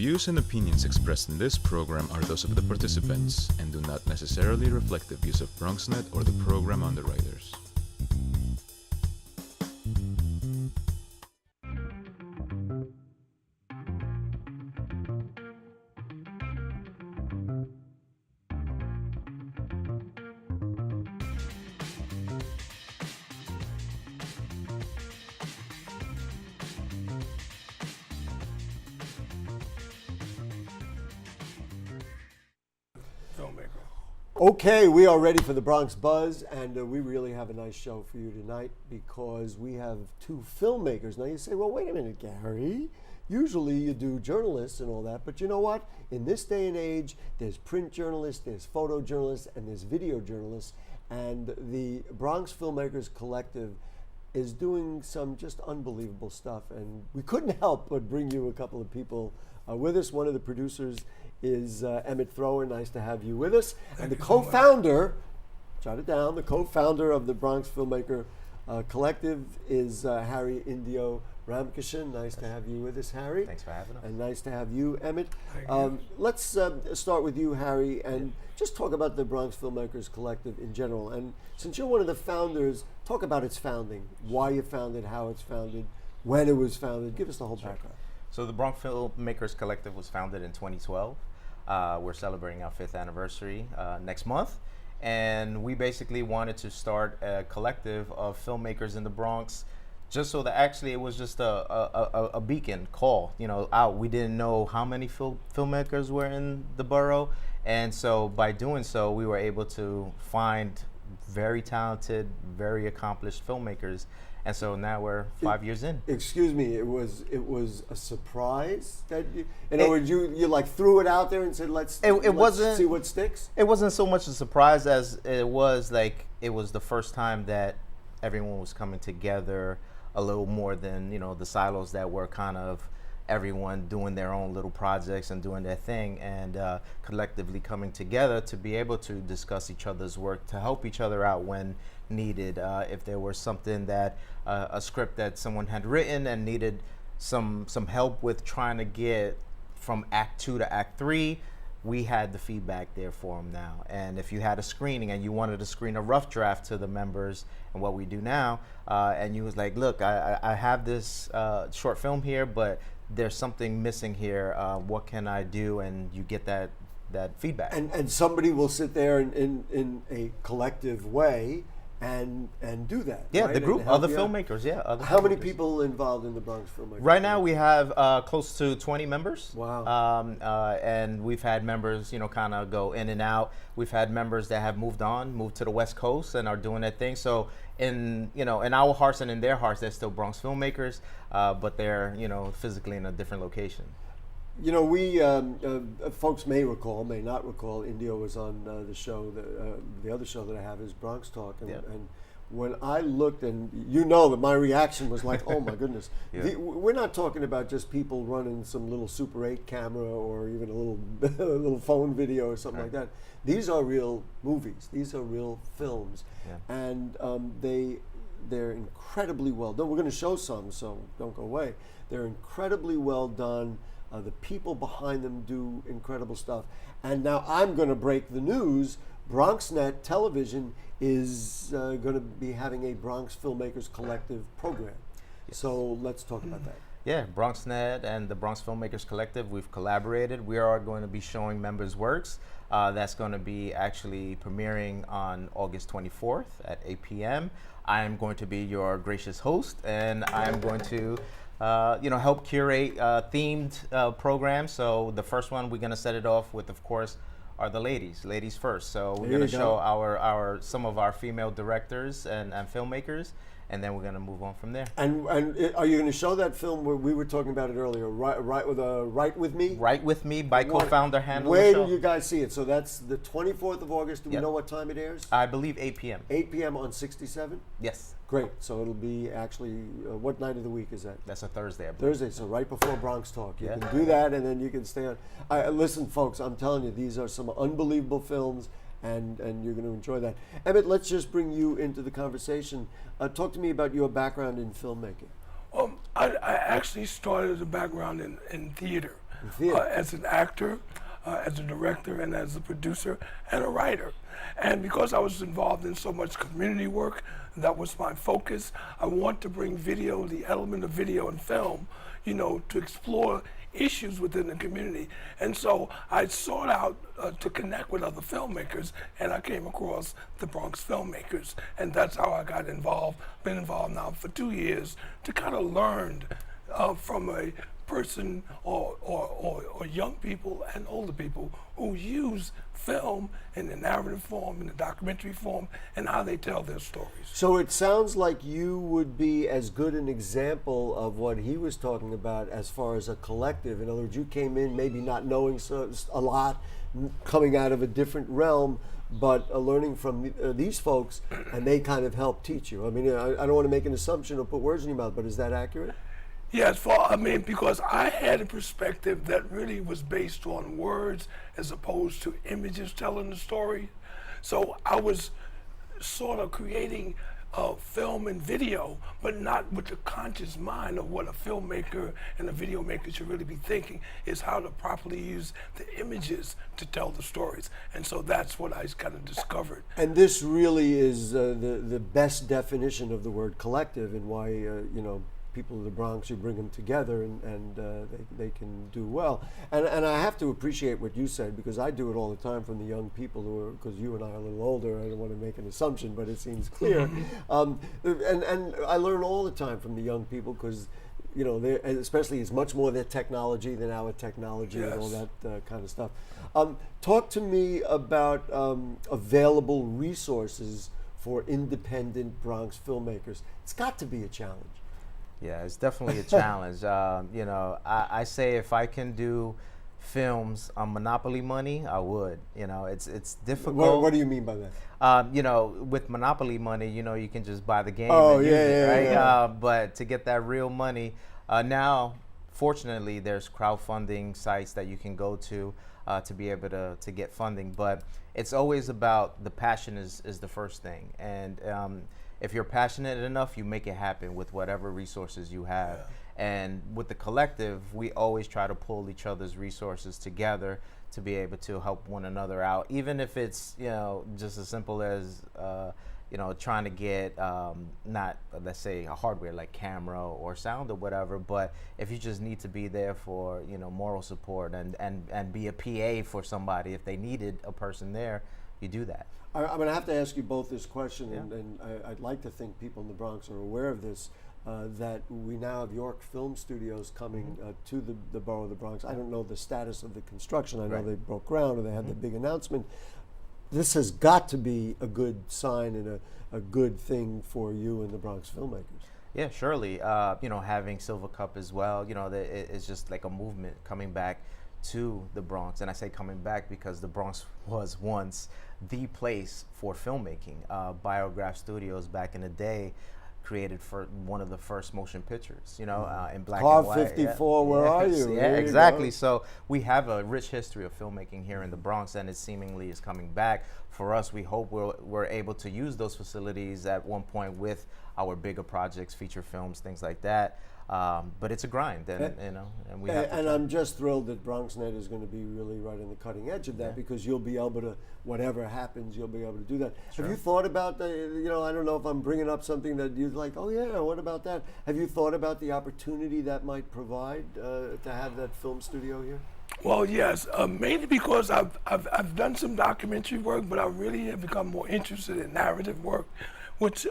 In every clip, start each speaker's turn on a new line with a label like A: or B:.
A: views and opinions expressed in this program are those of the participants and do not necessarily reflect the views of BronxNet or the program underwriters.
B: Okay, we are ready for the Bronx Buzz, and we really have a nice show for you tonight because we have two filmmakers. Now you say, well, wait a minute, Gary. Usually you do journalists and all that, but you know what? In this day and age, there's print journalists, there's photojournalists, and there's video journalists, and the Bronx Filmmakers Collective is doing some just unbelievable stuff, and we couldn't help but bring you a couple of people with us. One of the producers is Emmett Thrower. Nice to have you with us. And the co-founder, jot it down, the co-founder of the Bronx Filmmaker Collective is Harry Indio Ramkishan. Nice to have you with us, Harry.
C: Thanks for having us.
B: And nice to have you, Emmett. Let's start with you, Harry, and just talk about the Bronx Filmmakers Collective in general. And since you're one of the founders, talk about its founding, why you founded, how it's founded, when it was founded. Give us the whole background.
C: So the Bronx Filmmakers Collective was founded in 2012. We're celebrating our 5th anniversary next month. And we basically wanted to start a collective of filmmakers in the Bronx, just so that actually it was just a beacon call, out. We didn't know how many filmmakers were in the borough. And so by doing so, we were able to find very talented, very accomplished filmmakers. And so now we're 5 years in.
B: Excuse me, it was a surprise that you, in other words, you like threw it out there and said, let's see what sticks?
C: It wasn't so much a surprise as it was the first time that everyone was coming together a little more than, the silos that were kind of everyone doing their own little projects and doing their thing, and collectively coming together to be able to discuss each other's work, to help each other out when needed. If there was something that a script that someone had written and needed some help with trying to get from Act 2 to Act 3, we had the feedback there for them now. And if you had a screening and you wanted to screen a rough draft to the members, and what we do now, and you was like, look, I have this short film here, but there's something missing here, what can I do? And you get that feedback.
B: And somebody will sit there in a collective way and do that.
C: Yeah,
B: right?
C: the group, other filmmakers,
B: How many people involved in the Bronx Filmmakers?
C: Right now we have close to 20 members.
B: Wow.
C: And we've had members, kind of go in and out. We've had members that have moved to the West Coast and are doing their thing. So in our hearts and in their hearts, they're still Bronx filmmakers, but they're, physically in a different location.
B: We folks may recall, may not recall, Indio was on the show, the other show that I have is Bronx Talk, and when I looked, and that my reaction was like, oh my goodness. We're not talking about just people running some little Super 8 camera or even a little phone video or something like that. These are real movies. These are real films, and they're incredibly well done. We're going to show some, so don't go away. They're incredibly well done. The people behind them do incredible stuff. And now I'm going to break the news. BronxNet Television is going to be having a Bronx Filmmakers Collective program. Yes. So let's talk about that.
C: Yeah, BronxNet and the Bronx Filmmakers Collective, we've collaborated. We are going to be showing members' works. That's going to be actually premiering on August 24th at 8 p.m. I am going to be your gracious host, and I'm going to help curate themed programs. So the first one we're going to set it off with, of course, are the ladies first. So we're going to show some of our female directors and filmmakers, and then we're going to move on from there.
B: And are you going to show that film where we were talking about it earlier, Right With Me?
C: Right With Me by co-founder Handle.
B: Where do you guys see it? So that's the 24th of August. Do we know what time it airs?
C: I believe 8 p.m.
B: 8 p.m. on 67?
C: Yes.
B: Great. So it'll be actually, what night of the week is that?
C: That's a Thursday, I believe.
B: Thursday, so right before Bronx Talk. You can do that, and then you can stay on. Listen, folks, I'm telling you, these are some unbelievable films, and you're going to enjoy that. Emmett, let's just bring you into the conversation. Talk to me about your background in filmmaking.
D: I actually started as a background in theater. as an actor, as a director, and as a producer and a writer. And because I was involved in so much community work, that was my focus. I want to bring video, the element of video and film, you know, to explore issues within the community. And so I sought out to connect with other filmmakers, and I came across the Bronx filmmakers, and that's how I got involved. Been involved now for 2 years to kind of learn from a person or young people and older people who use film in the narrative form, in the documentary form, and how they tell their stories.
B: So it sounds like you would be as good an example of what he was talking about as far as a collective. In other words, you came in maybe not knowing a lot, coming out of a different realm, but learning from these folks, and they kind of helped teach you. I mean, I don't want to make an assumption or put words in your mouth, but is that accurate?
D: Yes, because I had a perspective that really was based on words as opposed to images telling the story. So I was sort of creating film and video, but not with the conscious mind of what a filmmaker and a video maker should really be thinking, is how to properly use the images to tell the stories. And so that's what I kind of discovered.
B: And this really is the best definition of the word collective, and why, you know, people of the Bronx, you bring them together and they can do well. And I have to appreciate what you said, because I do it all the time from the young people who are, because you and I are a little older, I don't want to make an assumption, but it seems clear. And I learn all the time from the young people, because, you know, especially it's much more their technology than our technology. Yes. And all that kind of stuff. Talk to me about available resources for independent Bronx filmmakers. It's got to be a challenge.
C: Yeah, it's definitely a challenge. You know, I say if I can do films on Monopoly money, I would. You know, it's difficult.
B: What do you mean by that?
C: You know, with Monopoly money, you know, you can just buy the game.
B: Oh,
C: and
B: yeah,
C: use it,
B: yeah,
C: right?
B: yeah.
C: But to get that real money, now, fortunately, there's crowdfunding sites that you can go to be able to get funding. But it's always about the passion is the first thing. And if you're passionate enough, you make it happen with whatever resources you have. Yeah. And with the collective, we always try to pull each other's resources together to be able to help one another out, even if it's, you know, just as simple as you know, trying to get not, let's say, a hardware like camera or sound or whatever, but if you just need to be there for, you know, moral support and be a PA for somebody if they needed a person there, you do that.
B: I'm going to have to ask you both this question,
C: Yeah.
B: and I'd like to think people in the Bronx are aware of this, that we now have York Film Studios coming to the borough of the Bronx. I don't know the status of the construction. I know they broke ground or they had the big announcement. This has got to be a good sign and a good thing for you and the Bronx filmmakers.
C: Yeah, surely. You know, having Silver Cup as well, you know, it's just like a movement coming back to the Bronx. And I say coming back because the Bronx was once the place for filmmaking. Biograph Studios back in the day created for one of the first motion pictures, you know, in black
B: Car
C: and white.
B: 54, yeah. Where are you?
C: Yeah, exactly. So we have a rich history of filmmaking here in the Bronx, and it seemingly is coming back. For us, we hope we're able to use those facilities at one point with our bigger projects, feature films, things like that. But it's a grind, and you know, and we. And
B: I'm just thrilled that BronxNet is going to be really right on the cutting edge of that, because you'll be able to, whatever happens, you'll be able to do that. Sure. Have you thought about the? You know, I don't know if I'm bringing up something that you're like, oh yeah, what about that? Have you thought about the opportunity that might provide to have that film studio here?
D: Well, yes, mainly because I've done some documentary work, but I really have become more interested in narrative work, which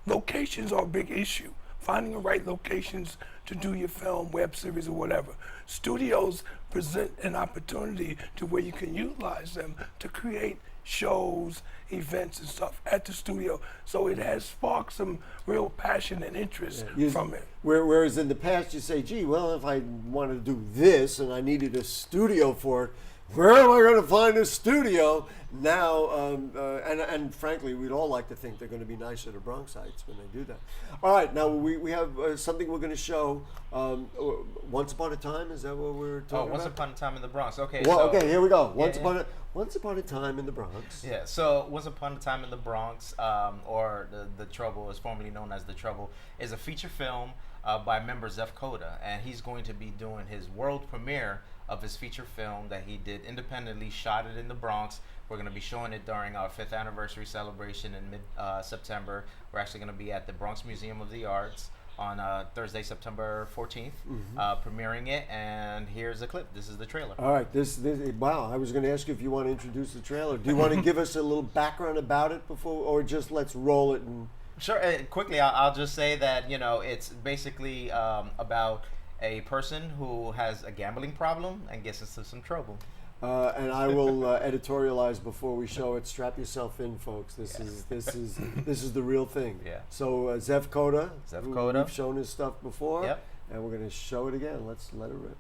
D: locations are a big issue. Finding the right locations to do your film, web series, or whatever. Studios present an opportunity to where you can utilize them to create shows, events, and stuff at the studio. So it has sparked some real passion and interest from it.
B: Whereas in the past you say, gee, well, if I wanted to do this and I needed a studio for it, where am I going to find a studio? now, and frankly, we'd all like to think they're going to be nicer to Bronxites when they do that. All right, now we have something we're going to show. Once Upon a Time, is that what we're talking about?
C: Once Upon a Time in the Bronx. Okay.
B: Well,
C: so,
B: okay, here we go.
C: Yeah,
B: Once Upon a Time in the Bronx.
C: Yeah, so Once Upon a Time in the Bronx, or the Trouble, is formerly known as The Trouble, is a feature film by member Zeph Coda, and he's going to be doing his world premiere of his feature film that he did independently, shot it in the Bronx. We're going to be showing it during our 5th anniversary celebration in mid-September. We're actually going to be at the Bronx Museum of the Arts on Thursday, September 14th, premiering it, and here's a clip. This is the trailer.
B: All right, wow, I was going to ask you if you want to introduce the trailer. Do you want to give us a little background about it before, or just let's roll it and...
C: Sure, quickly, I'll just say that, it's basically about a person who has a gambling problem and gets into some trouble.
B: And I will editorialize before we show it. Strap yourself in, folks. This is the real thing.
C: Yeah.
B: So Zeph Coda. We've shown his stuff before.
C: Yep.
B: And we're going to show it again. Let's let it rip.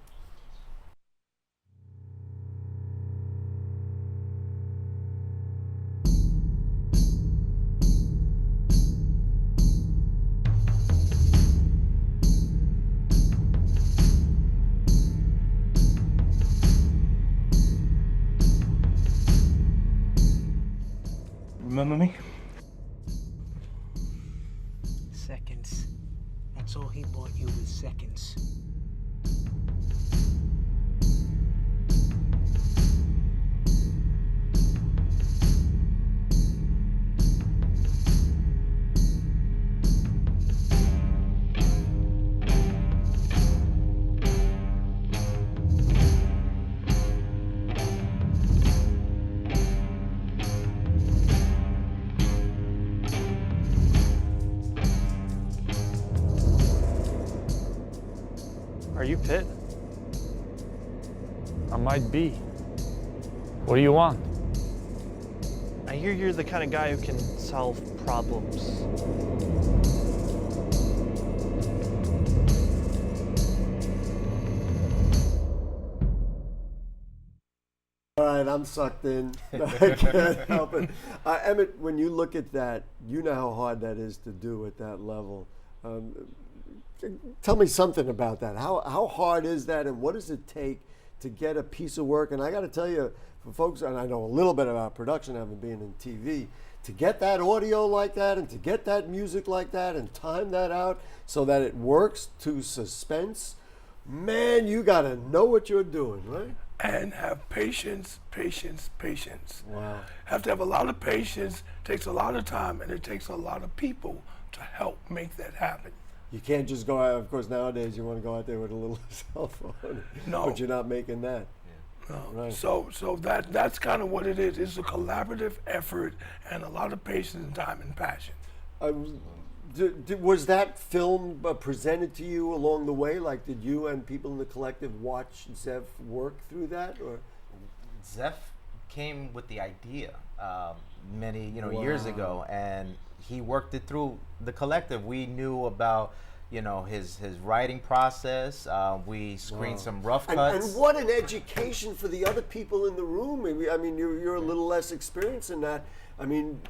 E: Remember me?
F: Seconds. That's all he bought you was seconds.
E: Are you Pitt? I might be. What do you want? I hear you're the kind of guy who can solve problems.
B: All right, I'm sucked in. I can't help it. Emmett, when you look at that, you know how hard that is to do at that level. Tell me something about that. How hard is that, and what does it take to get a piece of work? And I got to tell you, for folks, and I know a little bit about production, having been in TV, to get that audio like that, and to get that music like that, and time that out so that it works to suspense, man, you got to know what you're doing, right?
D: And have patience, patience, patience.
B: Wow.
D: Have to have a lot of patience, takes a lot of time, and it takes a lot of people to help make that happen.
B: You can't just go out, of course, nowadays you want to go out there with a little cell phone,
D: No.
B: but you're not making that.
D: No.
B: Right.
D: So that's kind of what it is. It's a collaborative effort and a lot of patience and time and passion.
B: Was that film presented to you along the way? Like, did you and people in the collective watch Zeph work through that, or?
C: Zeph came with the idea many years ago, and he worked it through the collective. We knew about his writing process. We screened some rough cuts.
B: And what an education for the other people in the room. I mean, you're a little less experienced in that. I mean,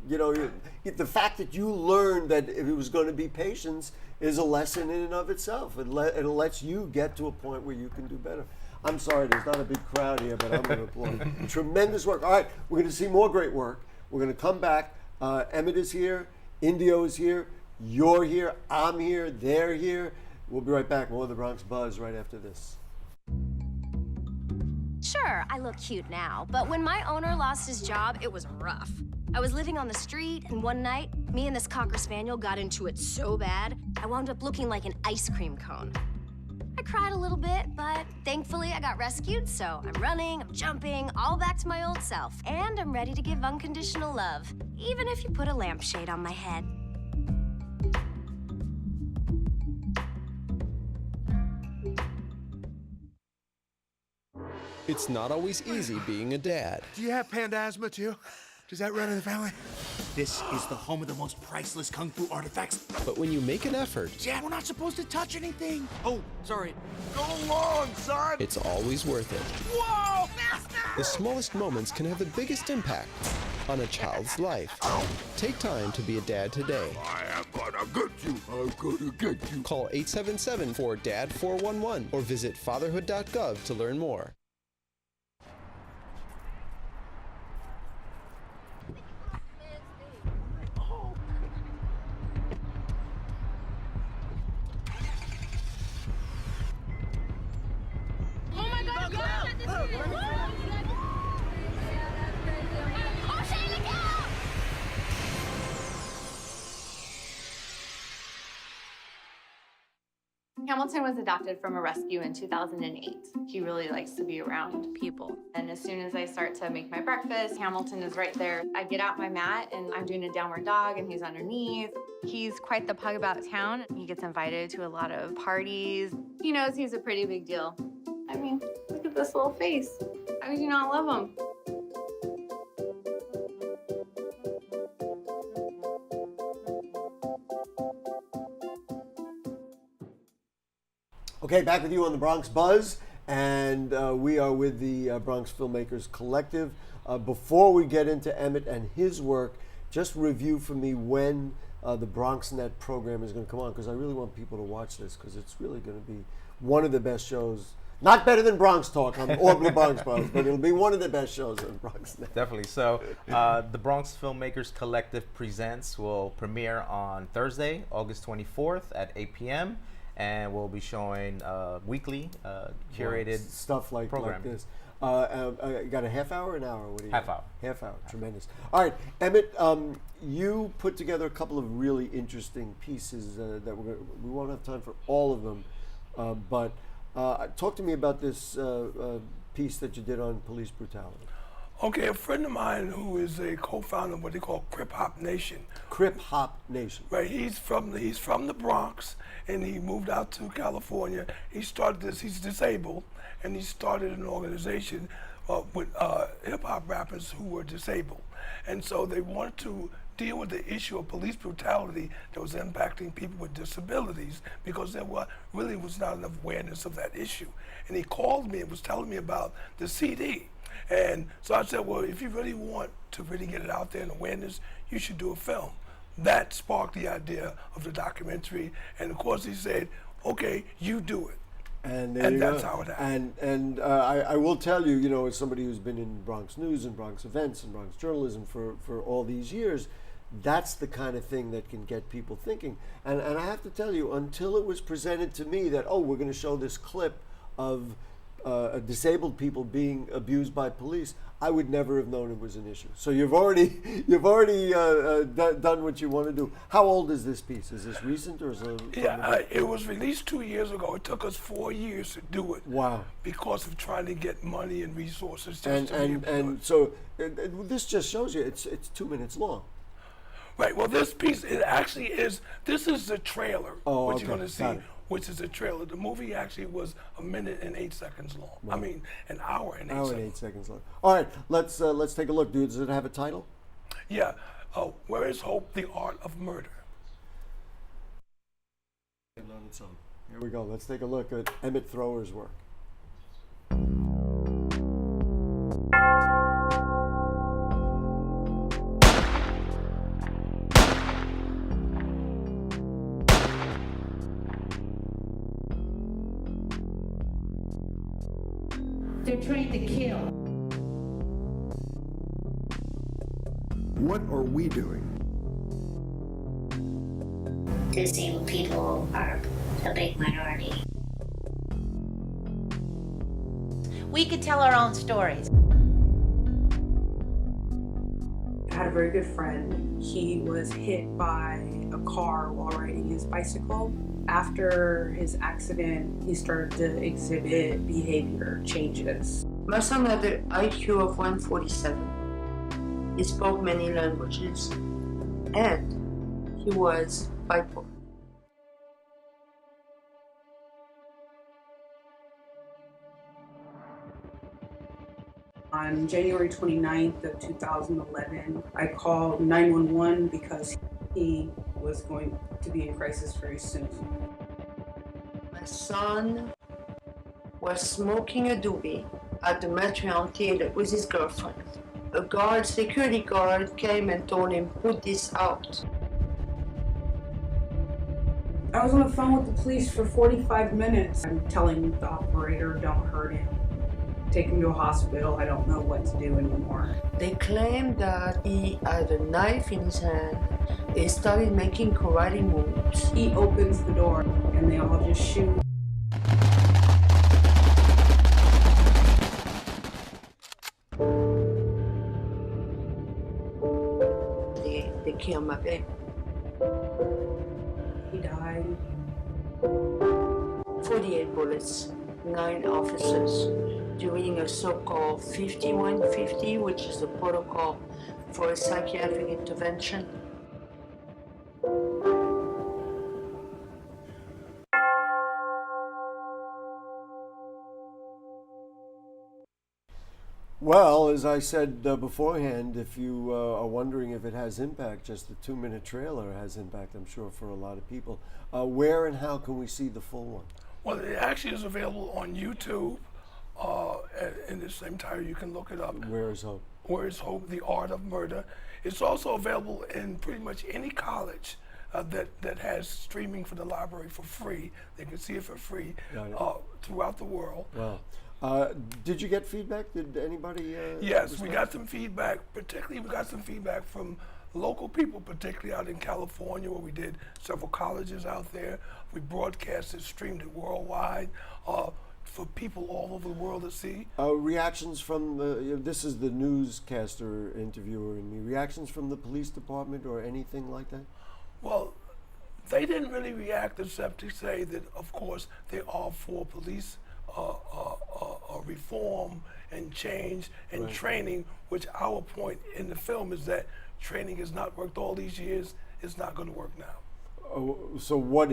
B: the fact that you learned that it was going to be patience is a lesson in and of itself. It lets you get to a point where you can do better. I'm sorry, there's not a big crowd here, but I'm going to applaud. Tremendous work. All right, we're going to see more great work. We're going to come back. Emmett is here. Indio is here. You're here. I'm here. They're here. We'll be right back. More of the Bronx Buzz right after this.
G: Sure, I look cute now, but when my owner lost his job, it was rough. I was living on the street, and one night, me and this Cocker Spaniel got into it so bad, I wound up looking like an ice cream cone. I cried a little bit, but thankfully I got rescued, so I'm running, I'm jumping, all back to my old self. And I'm ready to give unconditional love, even if you put a lampshade on my head.
H: It's not always easy being a dad.
I: Do you have panda asthma too? Does that run in the family?
H: This is the home of the most priceless kung fu artifacts.
I: But when you make an effort,
H: Dad, we're not supposed to touch anything.
J: Oh, sorry.
H: Go long, son.
I: it's always worth it.
H: Whoa, master!
I: The smallest moments can have the biggest impact on a child's life. Take time to be a dad today.
H: I am gonna get you. I'm gonna get you.
I: Call 877-4DAD-411 or visit fatherhood.gov to learn more.
G: Oh my God, go! Oh, Shane, look out!
K: Hamilton was adopted from a rescue in 2008. He really likes to be around people. And as soon as I start to make my breakfast, Hamilton is right there. I get out my mat and I'm doing a downward dog and he's underneath. He's quite the pug about town. He gets invited to a lot of parties. He knows he's a pretty big deal. I mean, look at this little face. How could you not love him?
B: Okay, back with you on the Bronx Buzz, and we are with the Bronx Filmmakers Collective. Before we get into Emmett and his work, just review for me when the BronxNet program is going to come on, because I really want people to watch this, because it's really going to be one of the best shows. Not better than Bronx Talk or the Bronx Buzz, but it'll be one of the best shows on BronxNet.
C: Definitely. So, the Bronx Filmmakers Collective Presents will premiere on Thursday, August 24th at 8 p.m. And we'll be showing weekly curated
B: stuff like this. Got a half hour, an hour? What do you
C: Half hour.
B: Half hour. Tremendous. All right, Emmett, you put together a couple of really interesting pieces that we won't have time for all of them, but talk to me about this piece that you did on police brutality.
D: Okay, a friend of mine who is a co-founder of what they call Crip Hop Nation.
B: Crip Hop Nation.
D: Right, he's from the Bronx, and he moved out to California. He started this. He's disabled, and he started an organization with hip hop rappers who were disabled, and so they wanted to deal with the issue of police brutality that was impacting people with disabilities, because there really was not enough awareness of that issue. And he called me and was telling me about the CD. And so I said, well, if you really want to really get it out there in awareness, you should do a film. That sparked the idea of the documentary. And of course he said, okay, you do it.
B: And
D: that's how it happened.
B: And I will tell you, as somebody who's been in Bronx news and Bronx events and Bronx journalism for all these years, that's the kind of thing that can get people thinking. And I have to tell you, until it was presented to me that, we're going to show this clip of disabled people being abused by police, I would never have known it was an issue. So you've already done what you want to do. How old is this piece? Is this recent or is it?
D: Yeah, it was released 2 years ago. It took us 4 years to do it.
B: Wow! Because
D: of trying to get money and resources.
B: So this just shows you it's 2 minutes long.
D: Right. Well, this piece it actually is. This is the trailer. What you're going to see. Which is a trailer. The movie actually was 1 minute and 8 seconds long. Wow. I mean, an hour and 8
B: seconds long. All right, let's take a look, dude. Does it have a title?
D: Yeah. Where is Hope? The Art of Murder.
B: On its own. Here we go. Let's take a look at Emmett Thrower's work.
L: They're trained to kill.
M: What are we doing?
N: Disabled people are a big minority.
O: We could tell our own stories.
P: I had a very good friend. He was hit by a car while riding his bicycle. After his accident, he started to exhibit behavior changes.
Q: My son had an IQ of 147. He spoke many languages, and he was bipolar.
P: On January 29th of 2011, I called 911 because he was going to be in crisis very soon.
Q: My son was smoking a doobie at the Metreon Theater with his girlfriend. A security guard came and told him, put this out.
P: I was on the phone with the police for 45 minutes. I'm telling the operator, don't hurt him. Take him to a hospital. I don't know what to do anymore.
Q: They claimed that he had a knife in his hand. He started making karate moves.
P: He opens the door and they all just shoot.
Q: They killed my baby.
P: He died.
Q: 48 bullets, 9 officers, during a so-called 5150, which is the protocol for a psychiatric intervention.
B: Well, as I said beforehand, if you are wondering if it has impact, just the 2-minute trailer has impact, I'm sure, for a lot of people. Where and how can we see the full one?
D: Well, it actually is available on YouTube. In the same title, you can look it up.
B: Where is Hope?
D: Where is Hope? The Art of Murder. It's also available in pretty much any college that has streaming for the library for free. They can see it for free throughout the world.
B: Wow. Did you get feedback? Did anybody?
D: Yes, we got some feedback. Particularly, we got some feedback from local people, particularly out in California, where we did several colleges out there. We broadcast it, streamed it worldwide for people all over the world to see.
B: Reactions from this is the newscaster interviewer in me. Reactions from the police department or anything like that?
D: Well, they didn't really react except to say that, of course, they are for police reform and change and training, which our point in the film is that training has not worked all these years. It's not going to work now.
B: So what,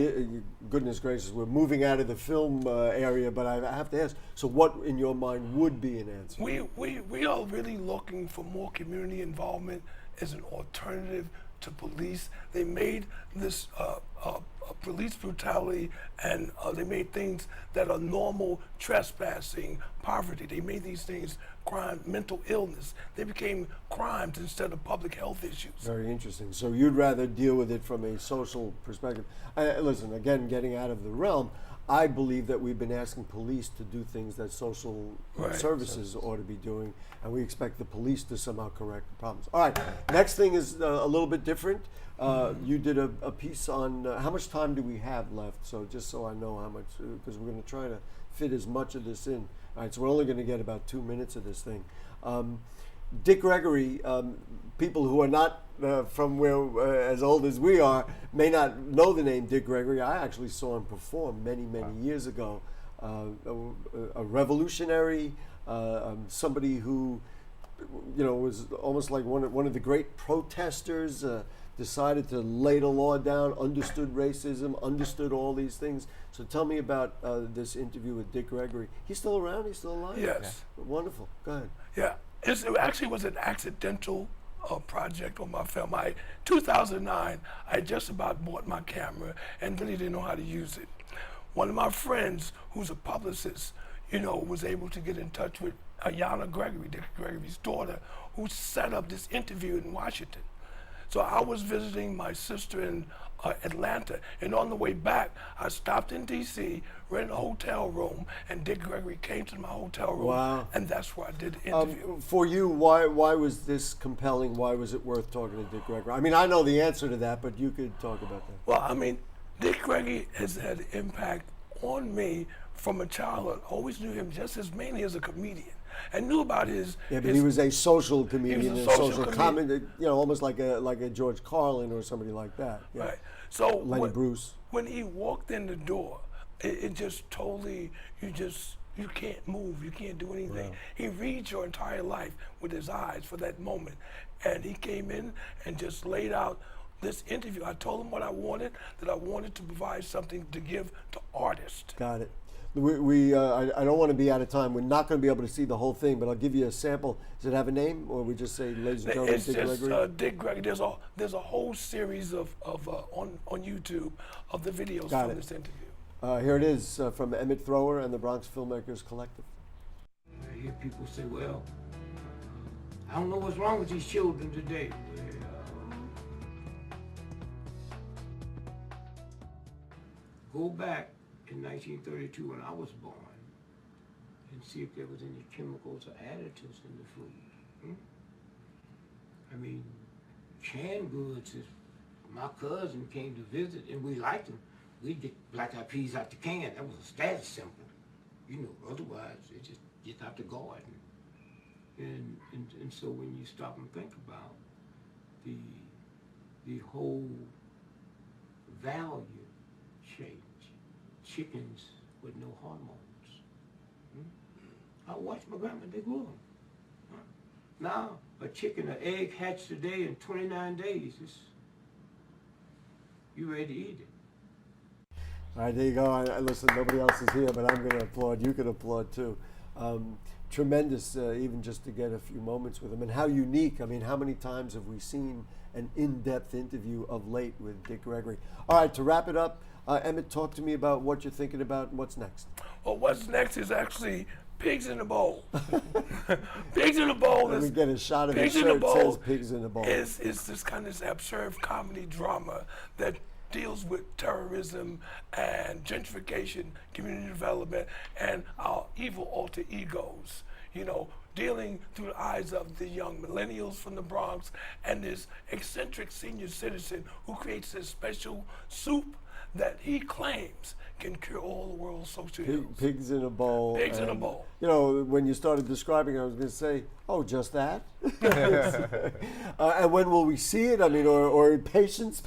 B: goodness gracious, we're moving out of the film area, but I have to ask, so what in your mind would be an answer?
D: We are really looking for more community involvement as an alternative to police. They made this police brutality, and they made things that are normal: trespassing, poverty. They made these things crime, mental illness. They became crimes instead of public health issues.
B: Very interesting. So you'd rather deal with it from a social perspective. Listen, again, getting out of the realm, I believe that we've been asking police to do things that social services ought to be doing, and we expect the police to somehow correct the problems. All right, next thing is a little bit different. You did a piece on, how much time do we have left? So just so I know how much, because we're going to try to fit as much of this in. All right, so we're only going to get about 2 minutes of this thing. Dick Gregory, people who are not from where as old as we are may not know the name Dick Gregory. I actually saw him perform many years ago. A revolutionary, somebody who, was almost like one of the great protesters. Decided to lay the law down, understood racism, understood all these things. So tell me about this interview with Dick Gregory. He's still around? He's still alive?
D: Yes.
B: Yeah. Wonderful. Go ahead.
D: Yeah. It actually was an accidental project on my film. 2009, I just about bought my camera and really didn't know how to use it. One of my friends, who's a publicist, was able to get in touch with Ayanna Gregory, Dick Gregory's daughter, who set up this interview in Washington. So I was visiting my sister in Atlanta, and on the way back, I stopped in D.C., rented a hotel room, and Dick Gregory came to my hotel room, and that's where I did the interview.
B: For you, why was this compelling? Why was it worth talking to Dick Gregory? I mean, I know the answer to that, but you could talk about that.
D: Well, I mean, Dick Gregory has had an impact on me from a childhood. I always knew him just as mainly as a comedian. And knew about his.
B: Yeah, but he was a social comedian, a social comedy, almost like a George Carlin or somebody like that. Yeah.
D: Right. So
B: Lenny Bruce.
D: When he walked in the door, it just totally, you can't move, you can't do anything. Yeah. He reads your entire life with his eyes for that moment. And he came in and just laid out this interview. I told him what I wanted, that I wanted to provide something to give to artists.
B: Got it. I don't want to be out of time. We're not going to be able to see the whole thing, but I'll give you a sample. Does it have a name, or we just say, ladies and gentlemen,
D: It's
B: Dick
D: just
B: Gregory?
D: Dick Gregory. There's a whole series of on YouTube of the videos
B: Got
D: from
B: it.
D: this interview.
B: Here it is from Emmett Thrower and the Bronx Filmmakers Collective.
J: I hear people say, well, I don't know what's wrong with these children today. Go back in 1932 when I was born and see if there was any chemicals or additives in the food. I mean, canned goods, is my cousin came to visit and we liked them. We get black eyed peas out the can. That was a status symbol. You know, otherwise it just gets out the garden. And so when you stop and think about the whole value change, chickens with no hormones. I watched my grandma, they grew them. Now, a chicken, an egg hatched today in 29 days, you ready to eat it.
B: All right, there you go. Listen, nobody else is here, but I'm going to applaud. You can applaud too. Tremendous, even just to get a few moments with him. And how unique. I mean, how many times have we seen an in-depth interview of late with Dick Gregory? All right, to wrap it up, Emmett, talk to me about what you're thinking about and what's next.
D: Well, what's next is actually Pigs in the Bowl. Pigs in the Bowl
B: Let
D: is...
B: me get a shot of his
D: Pigs in the
B: shirt
D: Bowl
B: says Pigs in the Bowl.
D: Is this kind of absurd comedy drama that deals with terrorism and gentrification, community development, and our evil alter egos, you know, dealing through the eyes of the young millennials from the Bronx and this eccentric senior citizen who creates this special soup that he claims can cure all the world's social ills.
B: Pigs in a bowl.
D: Pigs in a bowl.
B: You know, when you started describing it, I was going to say, oh, just that? And when will we see it? I mean, or patience.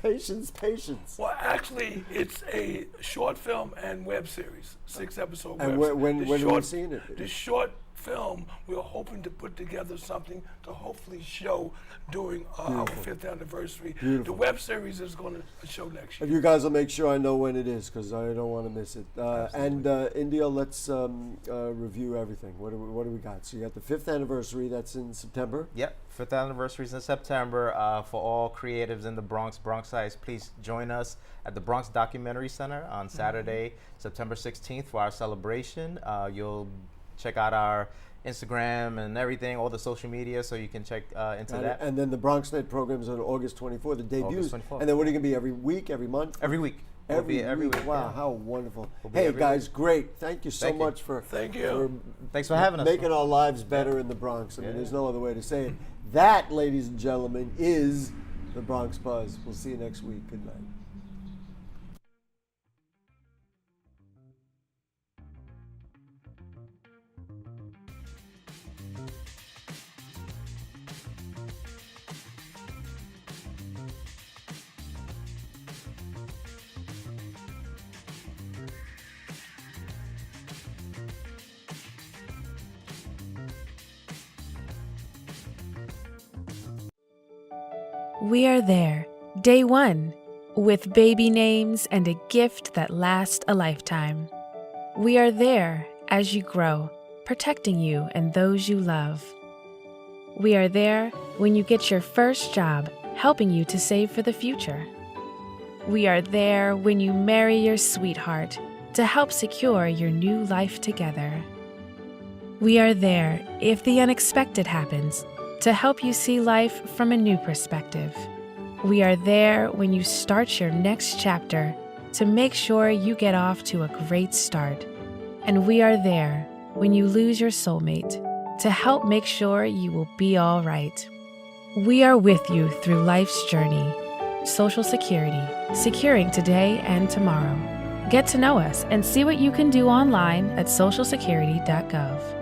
D: Well, actually, it's a short film and web series, 6-episode web
B: And
D: series.
B: when are we seeing it?
D: The short film, we're hoping to put together something to hopefully show during our 5th anniversary.
B: Beautiful.
D: The web series is going to show next year.
B: If you guys will make sure I know when it is, because I don't want to miss it. And India, let's review everything. What do we got? So you got the 5th anniversary, that's in September.
C: Yep, 5th anniversary is in September. For all creatives in the Bronx, Bronxites, please join us at the Bronx Documentary Center on Saturday, September 16th for our celebration. You'll check out our Instagram and everything, all the social media, so you can check into that.
B: And then the BronxNet program is on August 24th, the debuts.
C: August 24th.
B: And then what are you going to be, every week, every month?
C: Every week.
B: Every week. Wow,
C: yeah.
B: how wonderful.
C: We'll be
B: Hey,
C: every
B: guys,
C: week.
B: great. Thank you so much for
C: Thanks for having us.
B: making our lives better in the Bronx. I mean, there's no other way to say it. That, ladies and gentlemen, is the Bronx Buzz. We'll see you next week. Good night.
R: We are there, day one, with baby names and a gift that lasts a lifetime. We are there as you grow, protecting you and those you love. We are there when you get your first job, helping you to save for the future. We are there when you marry your sweetheart to help secure your new life together. We are there if the unexpected happens, to help you see life from a new perspective. We are there when you start your next chapter to make sure you get off to a great start. And we are there when you lose your soulmate to help make sure you will be all right. We are with you through life's journey. Social Security, securing today and tomorrow. Get to know us and see what you can do online at socialsecurity.gov.